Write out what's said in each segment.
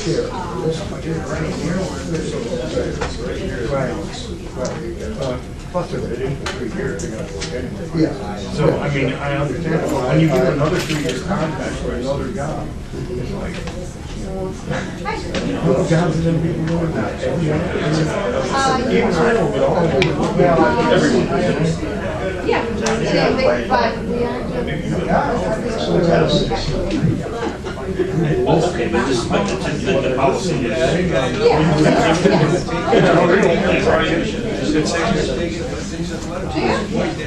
share. Plus they're in for 3 years, they're gonna work anyway. Yeah. So, I mean, I understand, but when you give another 3-year contract for another job, it's like, what jobs are them people doing now? Even so, but all of them. Yeah, but we are Okay, but this, but the policy is.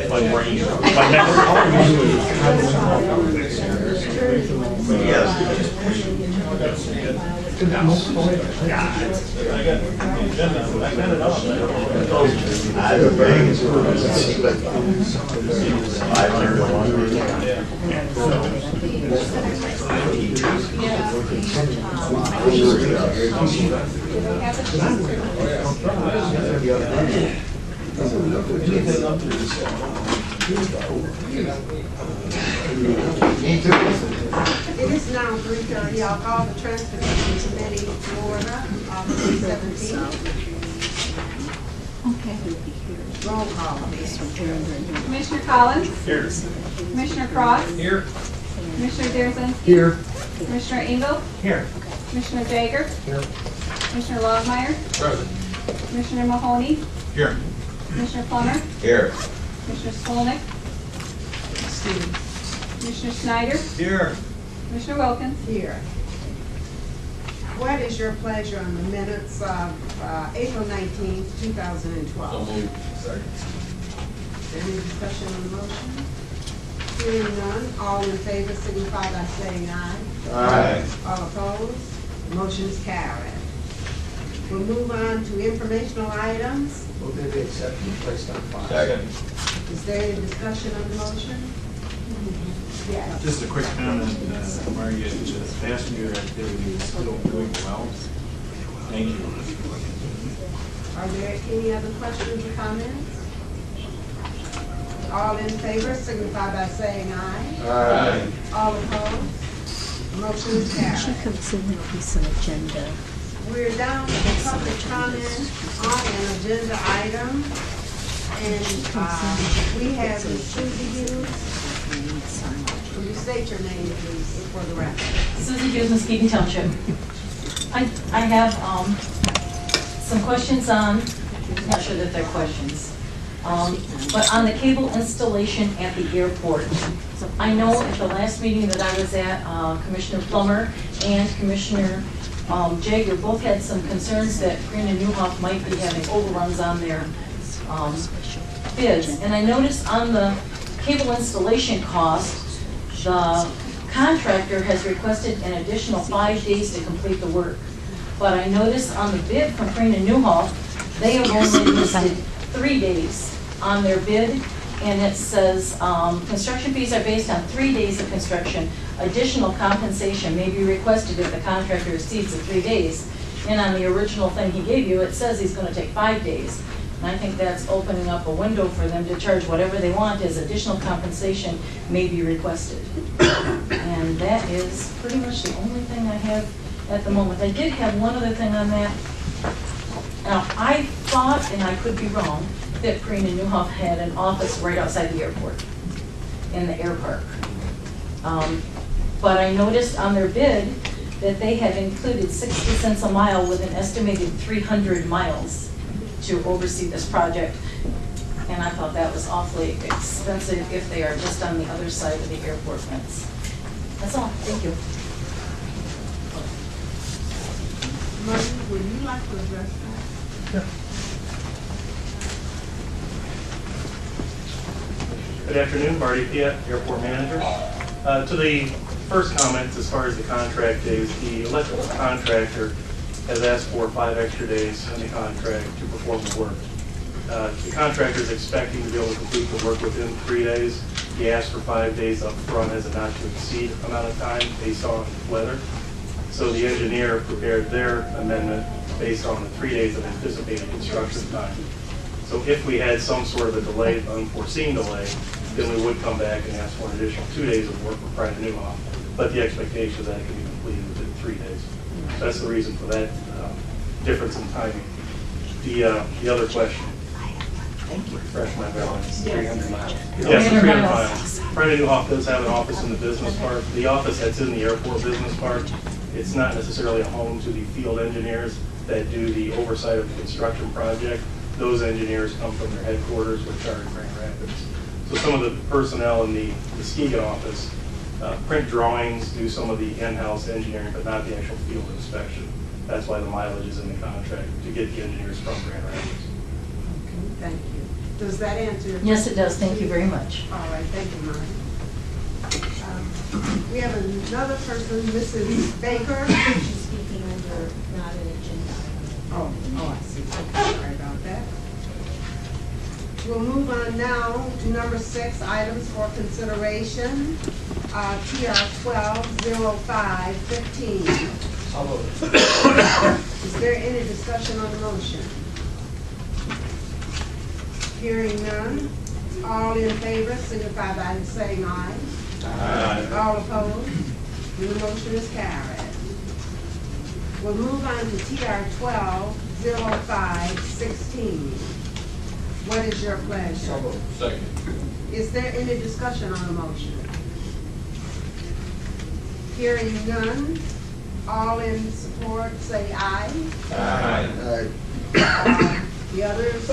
Like range. It is now 3:30. I'll call the Transportation Committee to order on 3:17. Okay. Roll call, please. Commissioner Collins? Here. Commissioner Cross? Here. Commissioner Derzinski? Here. Commissioner Engel? Here. Commissioner Jager? Here. Commissioner Longmire? Present. Commissioner Mahoney? Here. Commissioner Plummer? Here. Commissioner Skolnick? Commissioner Snyder? Here. Commissioner Wilkins? Here. What is your pleasure on the minutes of April 19th, 2012? Any discussion on the motion? Hearing none, all in favor signify by saying aye. Aye. All opposed? Motion is carried. We'll move on to informational items. Will they be accepted and placed on file? Second. Is there any discussion on the motion? Yes. Just a quick comment, Maria, the passenger activity is still doing well. Thank you. Are there any other questions or comments? All in favor signify by saying aye. Aye. All opposed? Motion is She carried. comes in, there'll be some agenda. We're down to the public comment on an agenda item. And we have Ms. Susie Hughes. Will you state your name, please, for the record? Susie Hughes, Muskegon Township. I have some questions on, not sure that they're questions, but on the cable installation at the airport. I know at the last meeting that I was at, Commissioner Plummer and Commissioner Jager both had some concerns that Green and Newhoff might be having overruns on their bids. And I noticed on the cable installation cost, the contractor has requested an additional 5 days to complete the work. But I noticed on the bid from Crane and Newhoff, they have only listed 3 days on their bid. And it says, construction fees are based on 3 days of construction. Additional compensation may be requested if the contractor exceeds the 3 days. And on the original thing he gave you, it says he's gonna take 5 days. And I think that's opening up a window for them to charge whatever they want as additional compensation may be requested. And that is pretty much the only thing I have at the moment. I did have one other thing on that. Now, I thought, and I could be wrong, that Crane and Newhoff had an office right outside the airport, in the air park. But I noticed on their bid that they had included 60 cents a mile with an estimated 300 miles to oversee this project. And I thought that was awfully expensive if they are just on the other side of the airport fence. That's all, thank you. Marty, would you like to address that? Good afternoon, Marty Piet, Airport Manager. To the first comment, as far as the contract days, the electrical contractor has asked for 5 extra days in the contract to perform the work. The contractor is expecting to be able to complete the work within 3 days. He asked for 5 days up front as a not to exceed amount of time based on weather. So the engineer prepared their amendment based on the 3 days of anticipated construction time. So if we had some sort of a delay, unforeseen delay, then we would come back and ask for an additional 2 days of work for Pride of Newhoff. But the expectation is that it can be completed within 3 days. So that's the reason for that difference in timing. The other question. Refresh my memory. 300 miles. Yes, 300 300 miles. miles. Pride of Newhoff does have an office in the business park. The office that's in the airport business park, it's not necessarily a home to the field engineers that do the oversight of the construction project. Those engineers come from their headquarters, which are in Grand Rapids. So some of the personnel in the Muskegon office print drawings, do some of the in-house engineering, but not the actual field inspection. That's why the mileage is in the contract, to get the engineers from Grand Rapids. Okay, thank you. Does that answer your? Yes, it does. Thank you very much. All right, thank you, Marty. We have another person, Mrs. Baker. She's speaking under not an agenda. Oh, I see. Okay, sorry about that. We'll move on now to number 6, items for consideration. TR 120515. Is there any discussion on the motion? Hearing none. All in favor, signify by saying aye. Aye. All opposed? The motion is carried. We'll move on to TR 120516. What is your pleasure? Second. Is there any discussion on the motion? Hearing none. All in support, say aye. Aye. The others?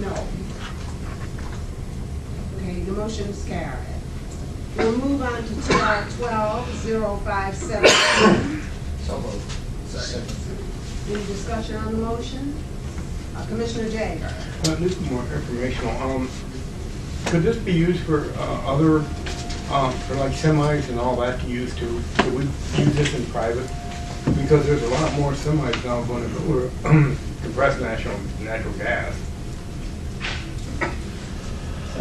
No. Okay, the motion is carried. We'll move on to TR 120517. Second. Any discussion on the motion? Commissioner Jager. This is more informational. Could this be used for other, for like semis and all that to use too? Could we use this in private? Because there's a lot more semis now going if it were compressed natural gas.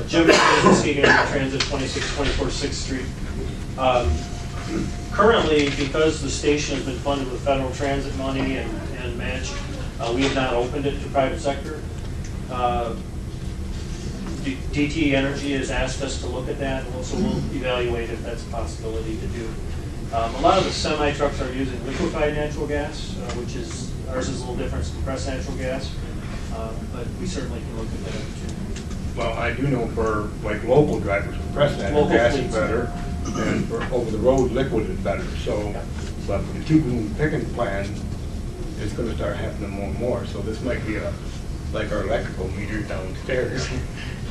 Jim Muskegon Transit, 2624 6th Street. Currently, because the station has been funded with federal transit money and matched, we have not opened it to private sector. DTE Energy has asked us to look at that, and so we'll evaluate if that's a possibility to do. A lot of the semi trucks are using liquefied natural gas, which is, ours is a little different, it's compressed natural gas, but we certainly can look at that too. Well, I do know for like local drivers, compressed natural Local gas is fleets. better, and for over the road liquid is better. So, but with the keeping and picking plan, it's going to start happening more and more. So this might be like our electrical meter downstairs.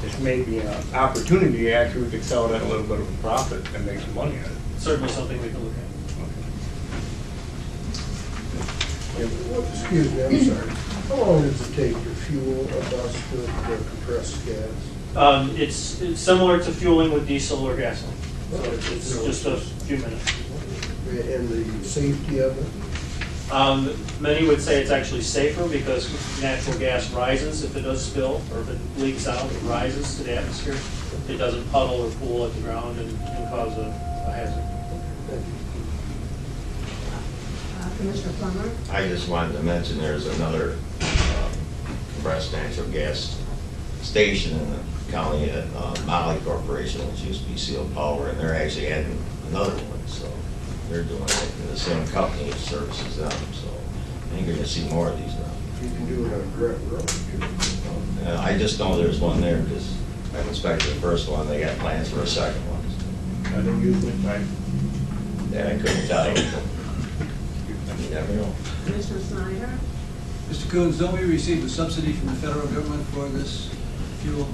This may be an opportunity actually we could sell it at a little bit of a profit and make some money at it. Certainly something we can look at. Excuse me, I'm sorry. How long does it take to fuel a bus with compressed gas? It's similar to fueling with diesel or gasoline. So it's just a few minutes. And the safety of it? Many would say it's actually safer because natural gas rises if it does spill, or if it leaks out, it rises to the atmosphere. It doesn't puddle or pool at the ground and cause a hazard. Commissioner Plummer? I just wanted to mention there's another compressed natural gas station in the county at Molly Corporation, which used to be Seal Power, and they're actually adding another one, so they're doing it, and the same company services them, so I think you're gonna see more of these now. You can do it on Grant Road too. I just know there's one there, because I inspected the first one, they got plans for a second one. I think usually Yeah, I couldn't tell you. You never know. Commissioner Snyder? Mr. Coons, don't we receive a subsidy from the federal government for this fuel?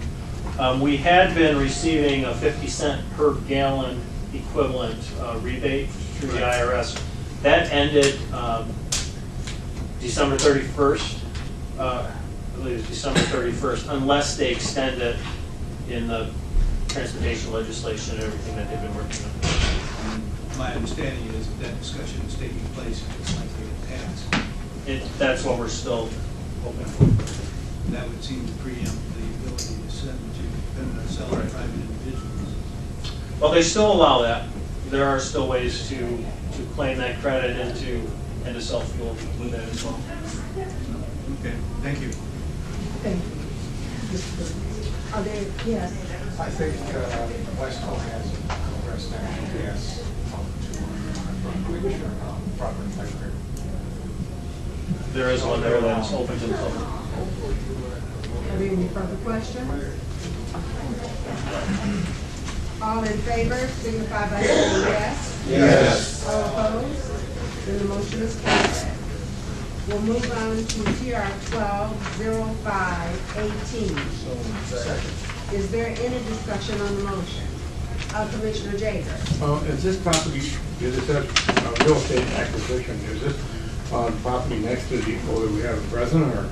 We had been receiving a 50-cent per gallon equivalent rebate through the IRS. That ended December 31st. I believe it's December 31st, unless they extend it in the transportation legislation and everything that they've been working on. My understanding is that discussion is taking place and it's likely to pass. That's what we're still hoping for. That would seem to preempt the ability to sell to private individuals. Well, they still allow that. There are still ways to claim that credit and to sell fuel with that as well. Okay, thank you. Thank you. Are there, yes, I think Westco has a compressed natural gas pump to which property type here. There is one there that's open to the public. are there any further questions? All in favor, signify by saying yes. Yes. All opposed? Then the motion is carried. We'll move on to TR 120518. Is there any discussion on the motion? Commissioner Jager. Is this property, is this a real estate acquisition? Is this property next to the, or we have a present, or?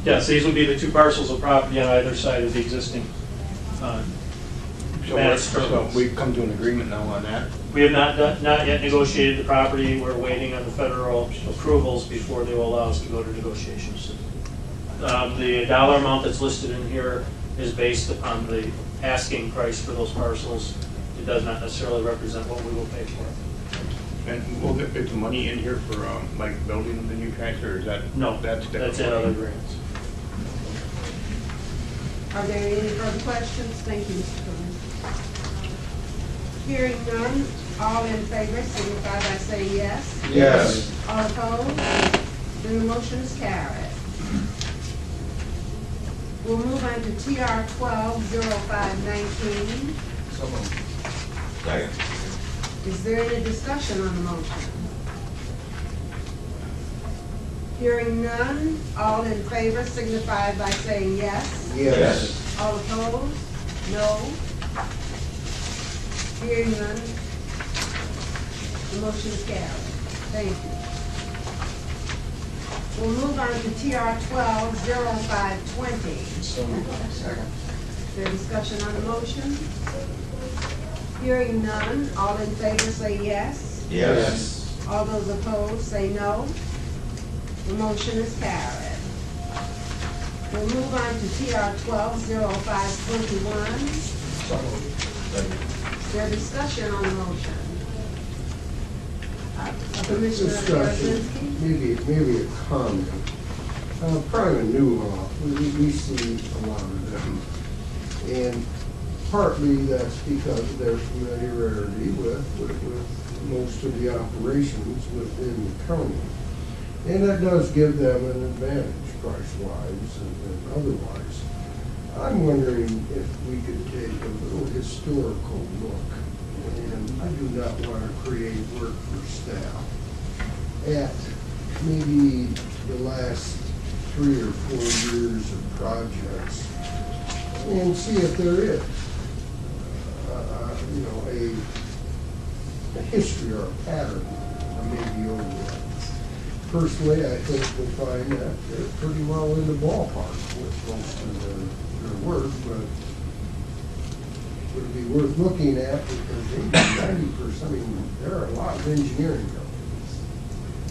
Yes, these would be the two parcels of property on either side of the existing managed So terminals. we've come to an agreement now on that? We have not yet negotiated the property. We're waiting on the federal approvals before they will allow us to go to negotiations. The dollar amount that's listed in here is based upon the asking price for those parcels. It does not necessarily represent what we will pay for it. And will there be some money in here for, like, building the new tractor, or is that? No, That's that's in other grants. Are there any further questions? Thank you, Mr. Coombs. Hearing none, all in favor signify by saying yes. Yes. All opposed? Then the motion is carried. We'll move on to TR 120519. Second. Is there any discussion on the motion? Hearing none, all in favor signify by saying yes. Yes. All opposed? No. Hearing none, the motion is carried. Thank you. We'll move on to TR 120520. Is there discussion on the motion? Hearing none, all in favor say yes. Yes. All those opposed say no. The motion is carried. We'll move on to TR 120521. Is there discussion on the motion? Commissioner Discussion, Garzinski? maybe a comment. Private new law, we see a lot of them. And partly that's because of their familiarity with most of the operations within the county. And that does give them an advantage price-wise and otherwise. I'm wondering if we could take a little historical look, and I do not want to create work for staff, at maybe the last 3 or 4 years of projects, and see if there is, a history or a pattern maybe over it. Personally, I think we'll find that they're pretty well in the ballpark with most of their work, but would it be worth looking at, because 90%, I mean, there are a lot of engineering companies.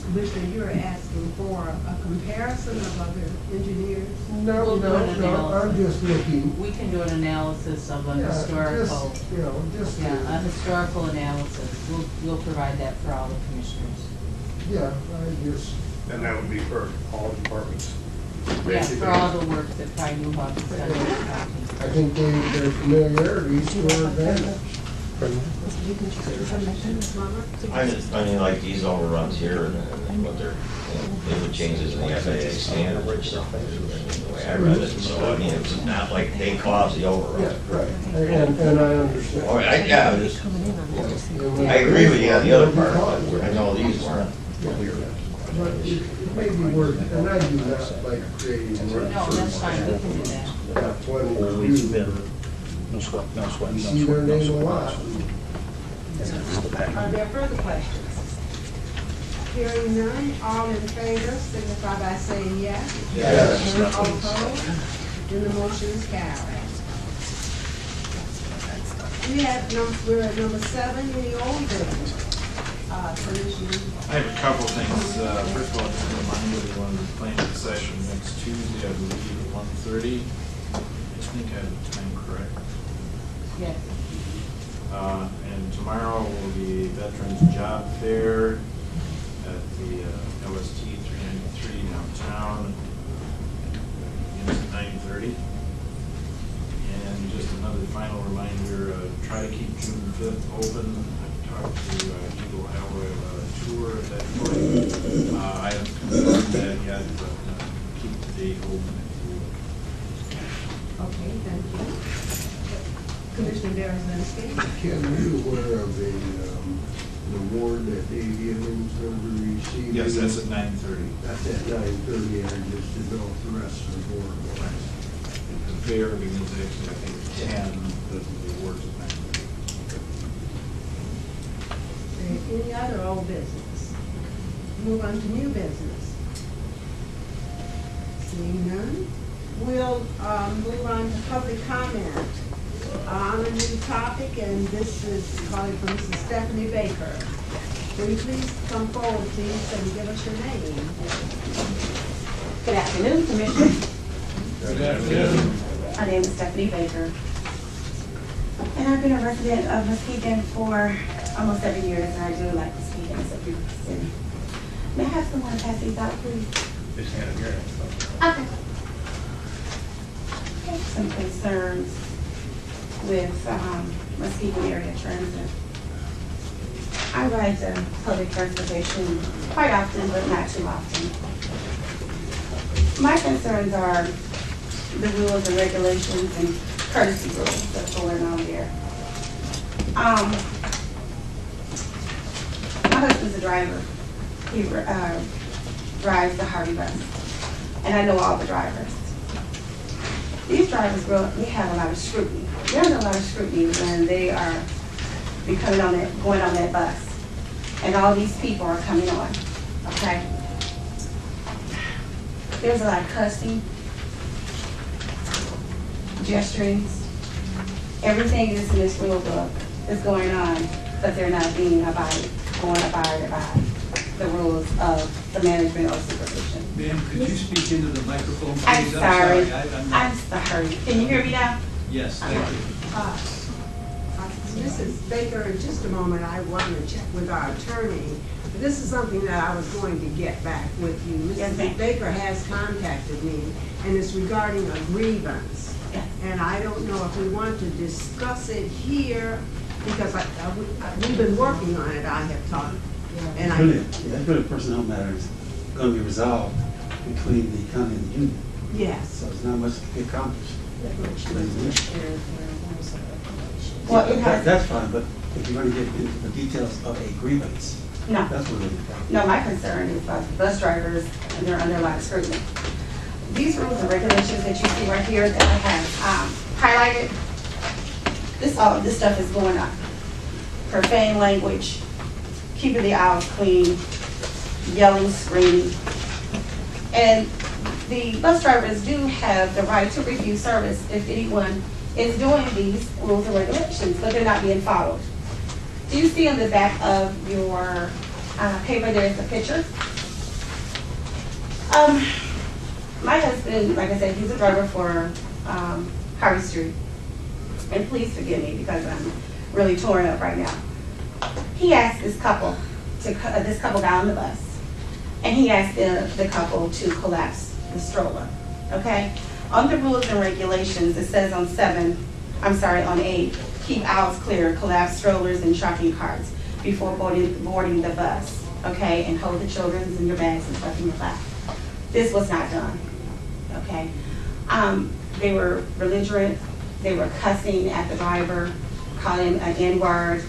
Commissioner, you're asking for a comparison of other engineers? No, We'll do an I'm analysis. just looking. We can do an analysis of a historical, Just, a historical analysis. We'll provide that for all the commissioners. yeah, And that would be for all departments. Yeah, for all the work that Pride New Hawk has done. I think their familiarity is to our advantage. I mean, like these overruns here and what they're, they were changes in the FAA standards or something, the way I read it. So, I mean, it's not like they caused the overrun. Yeah, right, and I understand. All right, I agree with you on the other part, but I know these weren't. But it may be worth, and I do not like creating work. No, that's fine, we can do that. That's when we see their name a lot. Are there further questions? Hearing none, all in favor signify by saying yes. Yes. All opposed? Then the motion is carried. We're at number 7, any old business? Commissioner. I have a couple things. First of all, just a reminder, we want to be planning session next Tuesday, I believe, at 1:30. I think I have the time correct. Yes. And tomorrow will be Veterans Job Fair at the LST 393 downtown. It's at 9:30. just another final reminder, try to keep June 5th open. I've talked to Eagle Highway about a tour at that point. I haven't confirmed that yet, but keep the date open if you will. Okay, thank you. Commissioner Darrenski? Ken, are you aware of the award that Dave Givens is going to be receiving? Yes, that's at 9:30. That's at 9:30, and I just didn't know if the rest of the board was. The fair begins actually, I think, at 10, but the awards at 9:30. Any other old business? Move on to new business. Seeing none, we'll move on to public comment on a new topic, and this is calling from Mrs. Stephanie Baker. Will you please come forward, please, and give us your name? Good afternoon, Commissioner. Good afternoon. My name is Stephanie Baker. And I've been a resident of Muskegon for almost 7 years, and I do like Muskegon. It's a beautiful city. May I have someone pass these out, please? Just hand them here. Okay. Some concerns with Muskegon area transit. I ride the public transportation quite often, but not too often. My concerns are the rules and regulations and courtesy rules that's going on there. My husband's a driver. He drives the Harvey bus, and I know all the drivers. These drivers we have a lot of scrutiny. There's a lot of scrutiny when they are going on that bus, and all these people are coming on. Okay. There's a lot of cussing, gesturings. Everything is in this rule book is going on, but they're not being abided by the rules of the management or supervision. Ma'am, could you speak into the microphone, I'm please? sorry. I'm I'm sorry. Can you hear me now? Yes, thank you. Mrs. Baker, in just a moment, I want to check with our attorney. This is something that I was going to get back with you. Yes, Mrs. ma'am. Baker has contacted me, and it's regarding a grievance. Yes. And I don't know if we want to discuss it here, because we've been working on it, I have talked. And That's really a personnel matter. It's going to be resolved between the county and the union. Yes. So there's not much to be accomplished. Well, it has, That's fine, but if you're going to get into the details of a grievance, no. that's what really problem. No, my concern is about the bus drivers, and they're under a lot of scrutiny. These rules and regulations that you see right here that I have highlighted, this stuff is going on. Profane language, keeping the aisles clean, yelling, screaming. And the bus drivers do have the right to refuse service if anyone is doing these rules and regulations, but they're not being followed. Do you see on the back of your paper there is a picture? My husband, like I said, he's a driver for Harvey Street. And please forgive me because I'm really torn up right now. He asked this couple got on the bus, and he asked the couple to collapse the stroller, okay? On the rules and regulations, it says on 8, keep aisles clear, collapse strollers and shopping carts before boarding the bus, okay? And hold the children's and your bags and stuff in your lap. This was not done, okay? They were belligerent, they were cussing at the driver, calling him an N-word,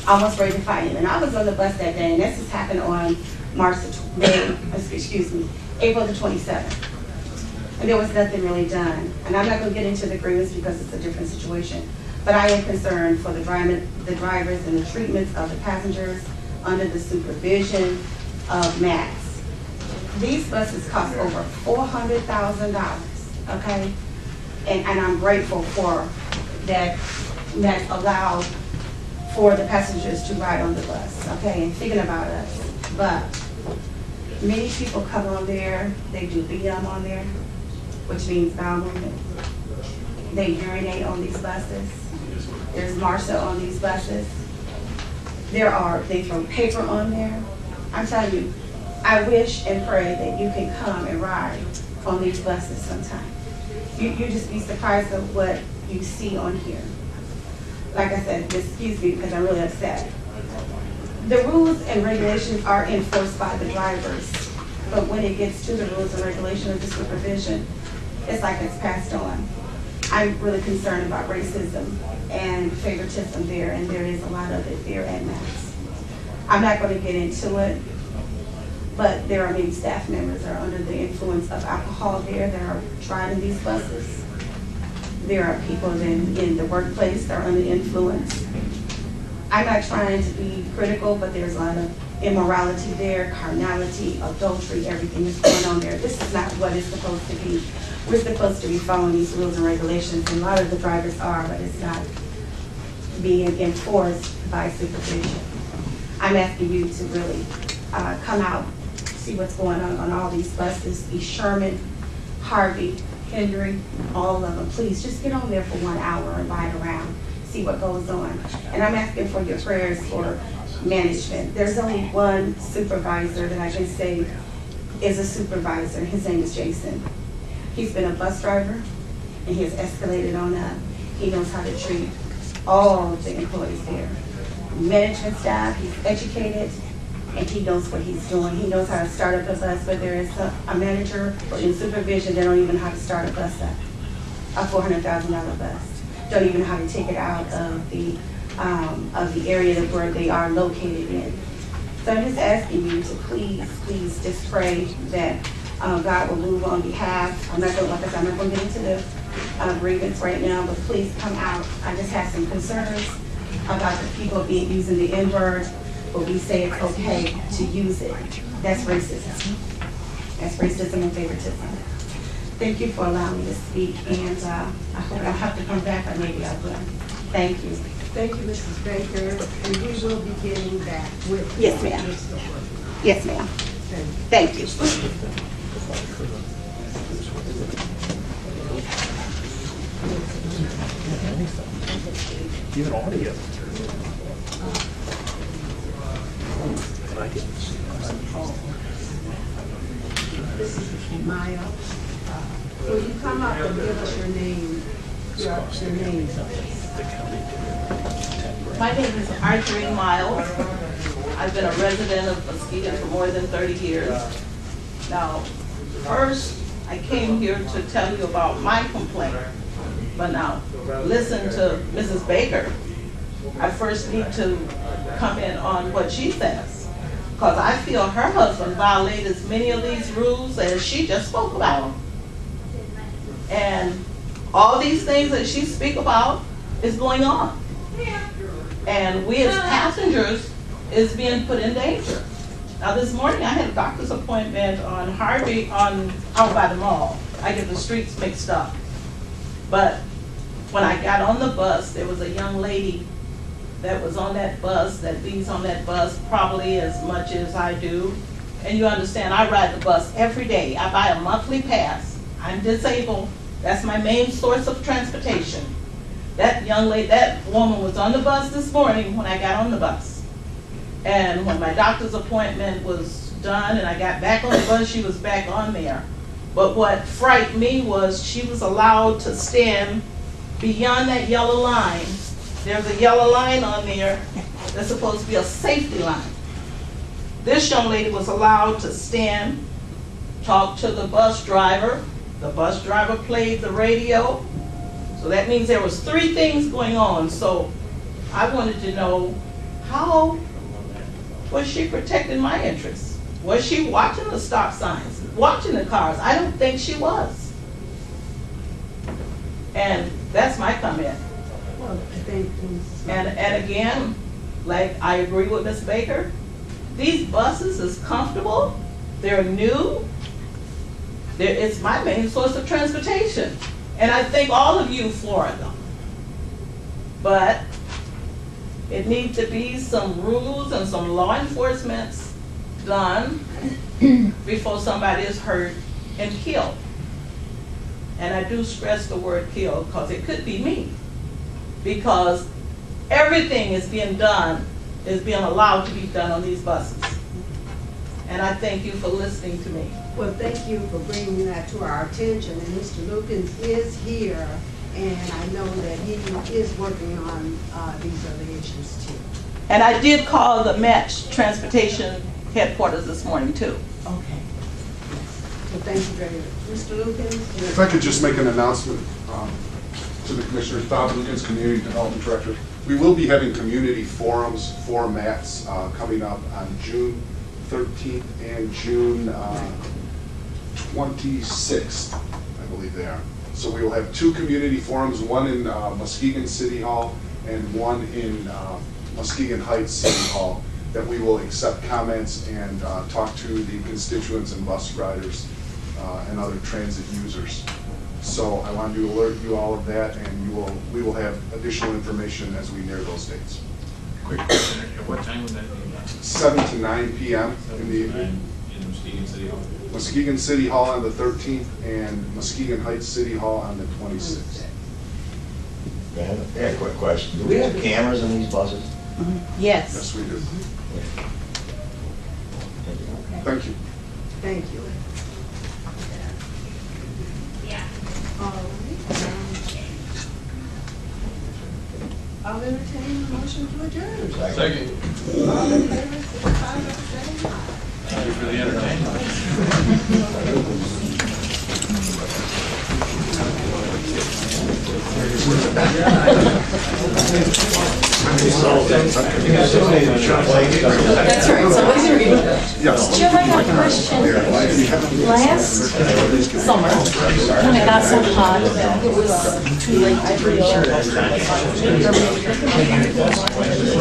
almost ready to fight him. And I was on the bus that day, and this has happened on April the 27th. And there was nothing really done. And I'm not going to get into the grievance because it's a different situation. But I am concerned for the drivers and the treatments of the passengers under the supervision of Max. These buses cost over $400,000, okay? And I'm grateful for that Max allowed for the passengers to ride on the bus, okay, and thinking about us. But many people come on there, they do BM on there, which means bowel movement. They urinate on these buses. There's MRSA on these buses. They throw paper on there. I'm telling you, I wish and pray that you can come and ride on these buses sometime. You just be surprised of what you see on here. Like I said, just excuse me because I'm really upset. The rules and regulations are enforced by the drivers, but when it gets to the rules and regulations of the supervision, it's like it's passed on. I'm really concerned about racism and favoritism there, and there is a lot of it there at Max. I'm not going to get into it, but there are many staff members that are under the influence of alcohol there that are driving these buses. There are people in the workplace that are under influence. I'm not trying to be critical, but there's a lot of immorality there, carnality, adultery, everything that's going on there. This is not what it's supposed to be. We're supposed to be following these rules and regulations, and a lot of the drivers are, but it's not being enforced by supervision. I'm asking you to really come out, see what's going on all these buses, East Sherman, Harvey, Henry, all of them. Please just get on there for 1 hour and ride around, see what goes on. And I'm asking for your prayers for management. There's only one supervisor that I can say is a supervisor. His name is Jason. He's been a bus driver, and he has escalated on up. He knows how to treat all of the employees there. Management staff, he's educated, and he knows what he's doing. He knows how to start up a bus, but there is a manager in supervision that don't even know how to start a bus up, a $400,000 bus. Don't even know how to take it out of the area where they are located in. So I'm just asking you to please just pray that God will move on behalf. I'm not going to get into the grievance right now, but please come out. I just have some concerns about the people using the N-word, but we say it's okay to use it. That's racism. That's racism and favoritism. Thank you for allowing me to speak, and I hope I don't have to come back, or maybe I will. Thank you. Thank you, Mrs. Baker, and we will be getting back with. Yes, ma'am. Yes, ma'am. Thank you. Even audio. This is Maya. Will you come up and give us your name? Your name. My name is Arthurine Miles. I've been a resident of Muskegon for more than 30 years. Now, first, I came here to tell you about my complaint. But now, listen to Mrs. Baker. I first need to comment on what she says, because I feel her husband violated as many of these rules as she just spoke about. And all these things that she speak about is going on. And we as passengers is being put in danger. Now this morning I had a doctor's appointment on Harvey out by the mall. I get the streets mixed up. But when I got on the bus, there was a young lady that was on that bus, that leaves on that bus probably as much as I do. And you understand, I ride the bus every day. I buy a monthly pass. I'm disabled. That's my main source of transportation. That young lady, that woman was on the bus this morning when I got on the bus. And when my doctor's appointment was done and I got back on the bus, she was back on there. But what frightened me was she was allowed to stand beyond that yellow line. There's a yellow line on there that's supposed to be a safety line. This young lady was allowed to stand, talk to the bus driver. The bus driver played the radio. So that means there was 3 things going on. So I wanted to know, how was she protecting my interests? Was she watching the stop signs, watching the cars? I don't think she was. And that's my comment. Well, thank you. And again, like I agree with Ms. Baker, these buses is comfortable, they're new, it's my main source of transportation. And I thank all of you for them. But it needs to be some rules and some law enforcement's done before somebody is hurt and killed. And I do stress the word killed because it could be me. Because everything is being done, is being allowed to be done on these buses. And I thank you for listening to me. Well, thank you for bringing that to our attention. And Mr. Lukens is here And I know that he is working on these other issues too. And I did call the Match Transportation headquarters this morning too. Okay. So thank you very much. Mr. Lucas? If I could just make an announcement to the commissioners, Bob Lucas, Community Development Director. We will be having community forums for MATS coming up on June 13th and June 26th, I believe they are. So we will have 2 community forums, one in Muskegon City Hall and one in Muskegon Heights City Hall, that we will accept comments and talk to the constituents and bus riders and other transit users. So I wanted to alert you all of that, and we will have additional information as we near those dates. Quick question, at what time would that be? 7 to 9 p.m. in the evening. In Muskegon City Hall? Muskegon City Hall on the 13th and Muskegon Heights City Hall on the 26th. Yeah, quick question. Do we have cameras in these buses? Yes. Yes, we do. Thank you. Thank you. All right. I'll entertain a motion to adjourn. Second. All in favor, signify by saying aye. Thank you for the entertainment. That's right, somebody's reading. Yes. Jim, I have a question. Last summer, when it got so hot, it was too late to reach.